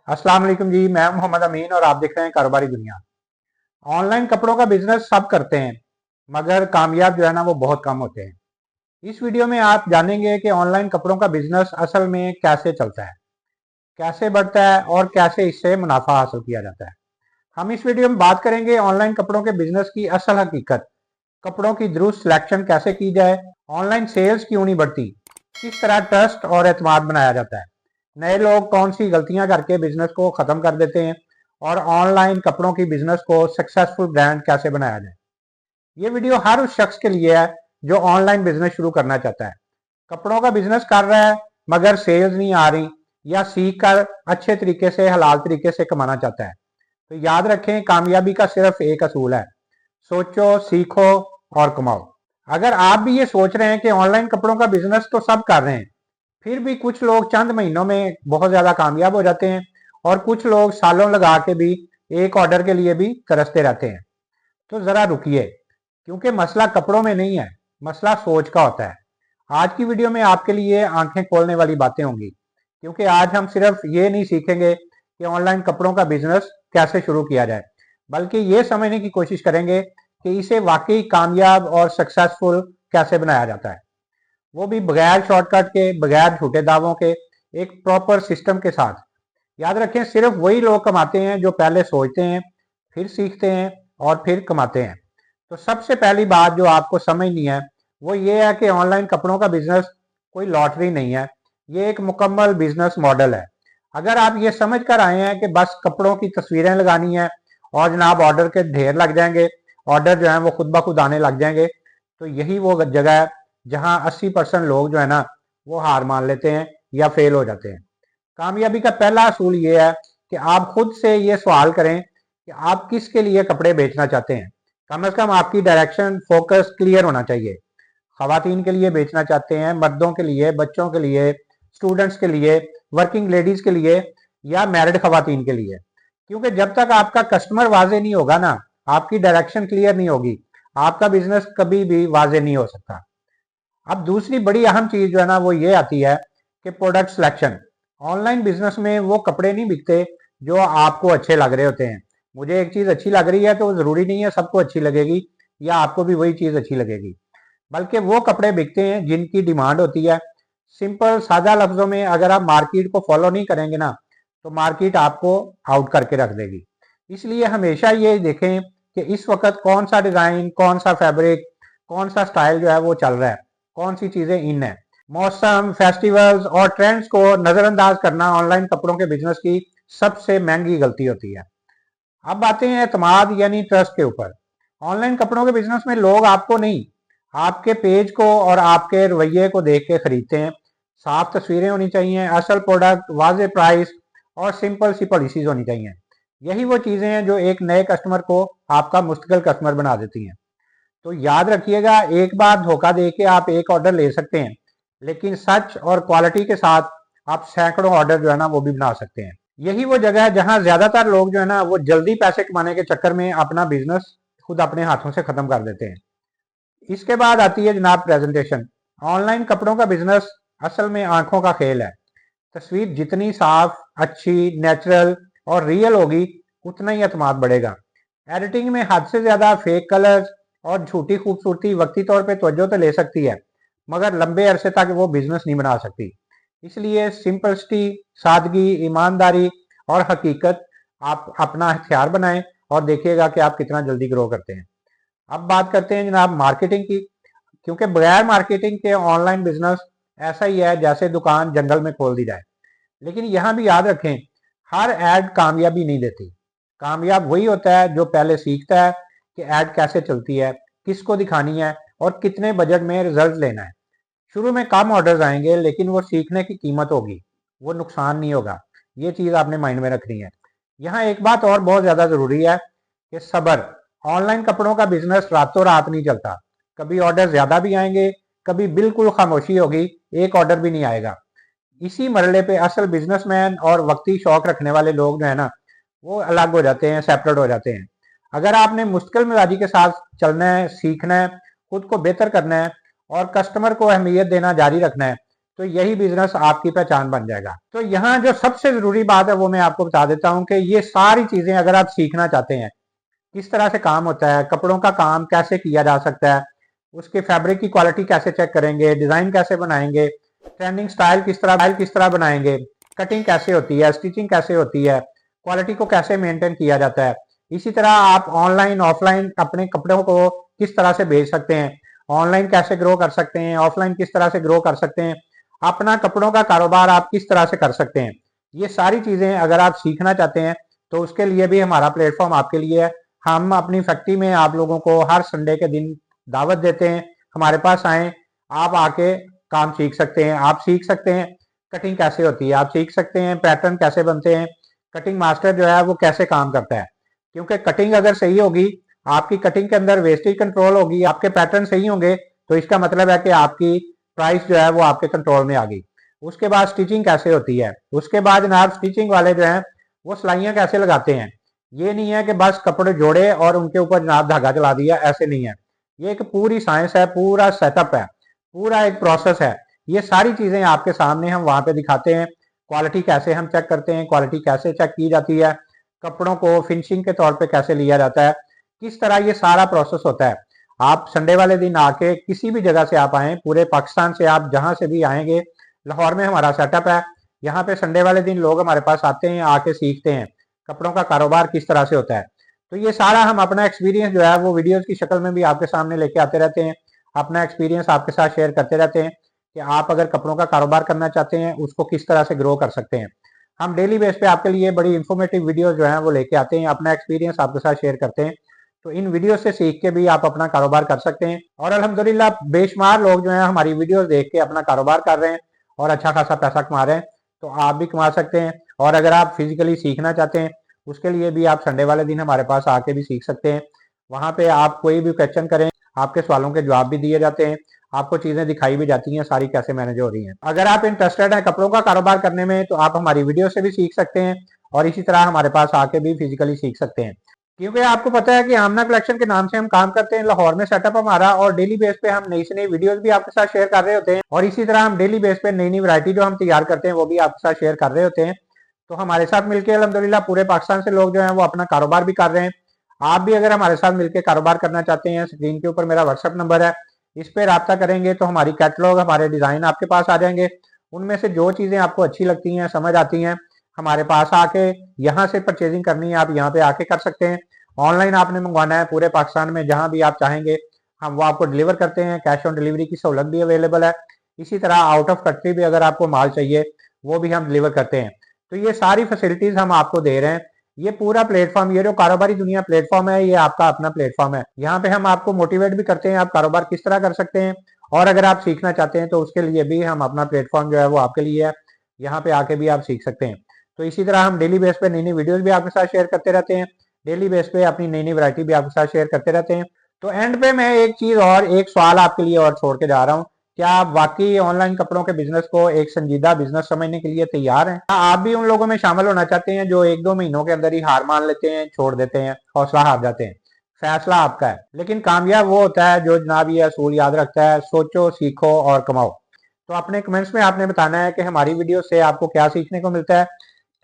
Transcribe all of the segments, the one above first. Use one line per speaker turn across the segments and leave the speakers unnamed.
अस्सलाम वालेकुम जी, मैं मोहम्मद अमीन और आप देख रहे हैं कारोबारी दुनिया। ऑनलाइन कपड़ों का बिजनेस सब करते हैं, मगर कामयाब जो है ना वो बहुत कम होते हैं। इस वीडियो में आप जानेंगे कि ऑनलाइन कपड़ों का बिजनेस असल में कैसे चलता है, कैसे बढ़ता है और कैसे इससे मुनाफा हासिल किया जाता है। हम इस वीडियो में बात करेंगे ऑनलाइन कपड़ों के बिजनेस की असल हकीकत, कपड़ों की दुरुस्त सिलेक्शन कैसे की जाए, ऑनलाइन सेल्स क्यों नहीं बढ़ती, किस तरह ट्रस्ट और एतमाद बनाया जाता है, नए लोग कौन सी गलतियां करके बिजनेस को खत्म कर देते हैं और ऑनलाइन कपड़ों की बिजनेस को सक्सेसफुल ब्रांड कैसे बनाया जाए। ये वीडियो हर उस शख्स के लिए है जो ऑनलाइन बिजनेस शुरू करना चाहता है, कपड़ों का बिजनेस कर रहा है मगर सेल्स नहीं आ रही, या सीख कर अच्छे तरीके से हलाल तरीके से कमाना चाहता है। तो याद रखें, कामयाबी का सिर्फ एक असूल है, सोचो, सीखो और कमाओ। अगर आप भी ये सोच रहे हैं कि ऑनलाइन कपड़ों का बिजनेस तो सब कर रहे हैं, फिर भी कुछ लोग चंद महीनों में बहुत ज्यादा कामयाब हो जाते हैं और कुछ लोग सालों लगा के भी एक ऑर्डर के लिए भी तरसते रहते हैं, तो जरा रुकिए, क्योंकि मसला कपड़ों में नहीं है, मसला सोच का होता है। आज की वीडियो में आपके लिए आंखें खोलने वाली बातें होंगी, क्योंकि आज हम सिर्फ ये नहीं सीखेंगे कि ऑनलाइन कपड़ों का बिजनेस कैसे शुरू किया जाए, बल्कि ये समझने की कोशिश करेंगे कि इसे वाकई कामयाब और सक्सेसफुल कैसे बनाया जाता है, वो भी बगैर शॉर्टकट के, बगैर झूठे दावों के, एक प्रॉपर सिस्टम के साथ। याद रखें, सिर्फ वही लोग कमाते हैं जो पहले सोचते हैं, फिर सीखते हैं और फिर कमाते हैं। तो सबसे पहली बात जो आपको समझनी है वो ये है कि ऑनलाइन कपड़ों का बिजनेस कोई लॉटरी नहीं है, ये एक मुकम्मल बिजनेस मॉडल है। अगर आप ये समझ कर आए हैं कि बस कपड़ों की तस्वीरें लगानी है और जनाब ऑर्डर के ढेर लग जाएंगे, ऑर्डर जो है वो खुद ब खुद आने लग जाएंगे, तो यही वो जगह है जहां 80% लोग जो है ना वो हार मान लेते हैं या फेल हो जाते हैं। कामयाबी का पहला असूल ये है कि आप खुद से ये सवाल करें कि आप किसके लिए कपड़े बेचना चाहते हैं। कम से कम आपकी डायरेक्शन, फोकस क्लियर होना चाहिए। खवातीन के लिए बेचना चाहते हैं, मर्दों के लिए, बच्चों के लिए, स्टूडेंट्स के लिए, वर्किंग लेडीज के लिए, या मैरिड खवातीन के लिए। क्योंकि जब तक आपका कस्टमर वाजे नहीं होगा ना, आपकी डायरेक्शन क्लियर नहीं होगी, आपका बिजनेस कभी भी वाजे नहीं हो सकता। अब दूसरी बड़ी अहम चीज जो है ना वो ये आती है कि प्रोडक्ट सिलेक्शन। ऑनलाइन बिजनेस में वो कपड़े नहीं बिकते जो आपको अच्छे लग रहे होते हैं। मुझे एक चीज अच्छी लग रही है तो जरूरी नहीं है सबको अच्छी लगेगी या आपको भी वही चीज अच्छी लगेगी, बल्कि वो कपड़े बिकते हैं जिनकी डिमांड होती है। सिंपल सादा लफ्जों में, अगर आप मार्केट को फॉलो नहीं करेंगे ना, तो मार्केट आपको आउट करके रख देगी। इसलिए हमेशा ये देखें कि इस वक्त कौन सा डिजाइन, कौन सा फैब्रिक, कौन सा स्टाइल जो है वो चल रहा है, कौन सी चीजें इन है। मौसम, फेस्टिवल्स और ट्रेंड्स को नजरअंदाज करना ऑनलाइन कपड़ों के बिजनेस की सबसे महंगी गलती होती है। अब आते हैं एतमाद यानी ट्रस्ट के ऊपर। ऑनलाइन कपड़ों के बिजनेस में लोग आपको नहीं, आपके पेज को और आपके रवैये को देख के खरीदते हैं। साफ तस्वीरें होनी चाहिए, असल प्रोडक्ट, वाजे प्राइस और सिंपल सी पॉलिसीज होनी चाहिए। यही वो चीजें हैं जो एक नए कस्टमर को आपका मुस्तकिल कस्टमर बना देती हैं। तो याद रखिएगा, एक बार धोखा दे के आप एक ऑर्डर ले सकते हैं, लेकिन सच और क्वालिटी के साथ आप सैकड़ों ऑर्डर जो है ना वो भी बना सकते हैं। यही वो जगह है जहां ज्यादातर लोग जो है ना वो जल्दी पैसे कमाने के चक्कर में अपना बिजनेस खुद अपने हाथों से खत्म कर देते हैं। इसके बाद आती है जनाब प्रेजेंटेशन। ऑनलाइन कपड़ों का बिजनेस असल में आंखों का खेल है। तस्वीर जितनी साफ, अच्छी, नेचुरल और रियल होगी, उतना ही एतमाद बढ़ेगा। एडिटिंग में हद से ज्यादा फेक कलर्स और झूठी खूबसूरती वक्ती तौर पे तवज्जो तो ले सकती है, मगर लंबे अरसे तक वो बिजनेस नहीं बना सकती। इसलिए सिंपलिसिटी, सादगी, ईमानदारी और हकीकत आप अपना हथियार बनाएं और देखिएगा कि आप कितना जल्दी ग्रो करते हैं। अब बात करते हैं जनाब मार्केटिंग की, क्योंकि बगैर मार्केटिंग के ऑनलाइन बिजनेस ऐसा ही है जैसे दुकान जंगल में खोल दी जाए। लेकिन यहां भी याद रखें, हर ऐड कामयाबी नहीं देती। कामयाब वही होता है जो पहले सीखता है कि ऐड कैसे चलती है, किसको दिखानी है और कितने बजट में रिजल्ट लेना है। शुरू में कम ऑर्डर्स आएंगे, लेकिन वो सीखने की कीमत होगी, वो नुकसान नहीं होगा। ये चीज आपने माइंड में रखनी है। यहाँ एक बात और बहुत ज्यादा जरूरी है कि सब्र। ऑनलाइन कपड़ों का बिजनेस रातों रात नहीं चलता। कभी ऑर्डर ज्यादा भी आएंगे, कभी बिल्कुल खामोशी होगी, एक ऑर्डर भी नहीं आएगा। इसी मरले पे असल बिजनेसमैन और वक्ती शौक रखने वाले लोग जो है ना वो अलग हो जाते हैं, सेपरेट हो जाते हैं। अगर आपने मुश्किल मिजाजी के साथ चलना है, सीखना है, खुद को बेहतर करना है और कस्टमर को अहमियत देना जारी रखना है, तो यही बिजनेस आपकी पहचान बन जाएगा। तो यहाँ जो सबसे जरूरी बात है वो मैं आपको बता देता हूँ कि ये सारी चीजें अगर आप सीखना चाहते हैं, किस तरह से काम होता है, कपड़ों का काम कैसे किया जा सकता है, उसके फैब्रिक की क्वालिटी कैसे चेक करेंगे, डिजाइन कैसे बनाएंगे, ट्रेंडिंग स्टाइल किस तरह बनाएंगे, कटिंग कैसे होती है, स्टिचिंग कैसे होती है, क्वालिटी को कैसे मेंटेन किया जाता है। इसी तरह आप ऑनलाइन ऑफलाइन अपने कपड़ों को किस तरह से बेच सकते हैं, ऑनलाइन कैसे ग्रो कर सकते हैं, ऑफलाइन किस तरह से ग्रो कर सकते हैं, अपना कपड़ों का कारोबार आप किस तरह से कर सकते हैं। ये सारी चीजें अगर आप सीखना चाहते हैं तो उसके लिए भी हमारा प्लेटफॉर्म आपके लिए है। हम अपनी फैक्ट्री में आप लोगों को हर संडे के दिन दावत देते हैं, हमारे पास आए, आप आके काम सीख सकते हैं। आप सीख सकते हैं कटिंग कैसे होती है, आप सीख सकते हैं पैटर्न कैसे बनते हैं, कटिंग मास्टर जो है वो कैसे काम करता है। क्योंकि कटिंग अगर सही होगी, आपकी कटिंग के अंदर वेस्टेज कंट्रोल होगी, आपके पैटर्न सही होंगे, तो इसका मतलब है कि आपकी प्राइस जो है वो आपके कंट्रोल में आ गई। उसके बाद स्टिचिंग कैसे होती है, उसके बाद जनाब स्टिचिंग वाले जो हैं वो सिलाइयाँ कैसे लगाते हैं। ये नहीं है कि बस कपड़े जोड़े और उनके ऊपर जनाब धागा चला दिया, ऐसे नहीं है। ये एक पूरी साइंस है, पूरा सेटअप है, पूरा एक प्रोसेस है। ये सारी चीजें आपके सामने हम वहां पे दिखाते हैं। क्वालिटी कैसे हम चेक करते हैं, क्वालिटी कैसे चेक की जाती है, कपड़ों को फिनिशिंग के तौर पे कैसे लिया जाता है, किस तरह ये सारा प्रोसेस होता है। आप संडे वाले दिन आके किसी भी जगह से आप आए, पूरे पाकिस्तान से आप जहां से भी आएंगे, लाहौर में हमारा सेटअप है। यहाँ पे संडे वाले दिन लोग हमारे पास आते हैं, आके सीखते हैं कपड़ों का कारोबार किस तरह से होता है। तो ये सारा हम अपना एक्सपीरियंस जो है वो वीडियोस की शक्ल में भी आपके सामने लेके आते रहते हैं, अपना एक्सपीरियंस आपके साथ शेयर करते रहते हैं कि आप अगर कपड़ों का कारोबार करना चाहते हैं उसको किस तरह से ग्रो कर सकते हैं। हम डेली बेस पे आपके लिए बड़ी इंफॉर्मेटिव वीडियोस जो है वो लेके आते हैं, अपना एक्सपीरियंस आपके साथ शेयर करते हैं। तो इन वीडियो से सीख के भी आप अपना कारोबार कर सकते हैं। और अल्हम्दुलिल्लाह बेशुमार लोग जो है हमारी वीडियोस देख के अपना कारोबार कर रहे हैं और अच्छा खासा पैसा कमा रहे हैं। तो आप भी कमा सकते हैं। और अगर आप फिजिकली सीखना चाहते हैं उसके लिए भी आप संडे वाले दिन हमारे पास आके भी सीख सकते हैं। वहां पे आप कोई भी क्वेश्चन करें, आपके सवालों के जवाब भी दिए जाते हैं, आपको चीजें दिखाई भी जाती हैं सारी कैसे मैनेज हो रही हैं। अगर आप इंटरेस्टेड हैं कपड़ों का कारोबार करने में तो आप हमारी वीडियो से भी सीख सकते हैं और इसी तरह हमारे पास आके भी फिजिकली सीख सकते हैं। क्योंकि आपको पता है कि आमना कलेक्शन के नाम से हम काम करते हैं, लाहौर में सेटअप हमारा, और डेली बेस पे हम नई से नई वीडियोस भी आपके साथ शेयर कर रहे होते हैं। और इसी तरह हम डेली बेस पे नई नई वैरायटी जो हम तैयार करते हैं वो भी आपके साथ शेयर कर रहे होते हैं। तो हमारे साथ मिलकर अल्हम्दुलिल्लाह पूरे पाकिस्तान से लोग जो है वो अपना कारोबार भी कर रहे हैं। आप भी अगर हमारे साथ मिलकर कारोबार करना चाहते हैं, स्क्रीन के ऊपर मेरा व्हाट्सएप नंबर है, इस पे रब्ता करेंगे तो हमारी कैटलॉग, हमारे डिजाइन आपके पास आ जाएंगे। उनमें से जो चीजें आपको अच्छी लगती हैं, समझ आती हैं, हमारे पास आके यहाँ से परचेजिंग करनी है आप यहाँ पे आके कर सकते हैं। ऑनलाइन आपने मंगवाना है पूरे पाकिस्तान में जहां भी आप चाहेंगे हम वो आपको डिलीवर करते हैं। कैश ऑन डिलीवरी की सहूलत भी अवेलेबल है। इसी तरह आउट ऑफ कंट्री भी अगर आपको माल चाहिए वो भी हम डिलीवर करते हैं। तो ये सारी फैसिलिटीज हम आपको दे रहे हैं। ये पूरा प्लेटफॉर्म, ये जो कारोबारी दुनिया प्लेटफॉर्म है, ये आपका अपना प्लेटफॉर्म है। यहाँ पे हम आपको मोटिवेट भी करते हैं आप कारोबार किस तरह कर सकते हैं। और अगर आप सीखना चाहते हैं तो उसके लिए भी हम अपना प्लेटफॉर्म जो है वो आपके लिए है, यहाँ पे आके भी आप सीख सकते हैं। तो इसी तरह हम डेली बेस पे नई नई वीडियोस भी आपके साथ शेयर करते रहते हैं, डेली बेस पे अपनी नई नई वैरायटी भी आपके साथ शेयर करते रहते हैं। तो एंड पे मैं एक चीज और, एक सवाल आपके लिए और छोड़ के जा रहा हूँ, क्या आप वाकई ऑनलाइन कपड़ों के बिजनेस को एक संजीदा बिजनेस समझने के लिए तैयार हैं? आप भी उन लोगों में शामिल होना चाहते हैं जो एक दो महीनों के अंदर ही हार मान लेते हैं, छोड़ देते हैं, हौसला हार जाते हैं? फैसला आपका है, लेकिन कामयाब वो होता है जो जनाब ये असूल याद रखता है, सोचो, सीखो और कमाओ। तो अपने कमेंट्स में आपने बताना है कि हमारी वीडियो से आपको क्या सीखने को मिलता है,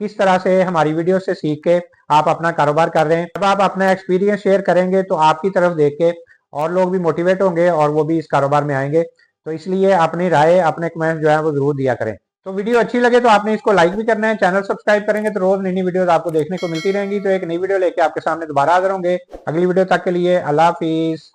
किस तरह से हमारी वीडियो से सीख के आप अपना कारोबार कर रहे हैं। जब आप अपना एक्सपीरियंस शेयर करेंगे तो आपकी तरफ देख के और लोग भी मोटिवेट होंगे और वो भी इस कारोबार में आएंगे। तो इसलिए अपनी राय, अपने कमेंट जो है वो जरूर दिया करें। तो वीडियो अच्छी लगे तो आपने इसको लाइक भी करना है, चैनल सब्सक्राइब करेंगे तो रोज नई नई वीडियोस आपको देखने को मिलती रहेंगी। तो एक नई वीडियो लेके आपके सामने दोबारा हाजिर होंगे। अगली वीडियो तक के लिए अल्लाह हाफिज।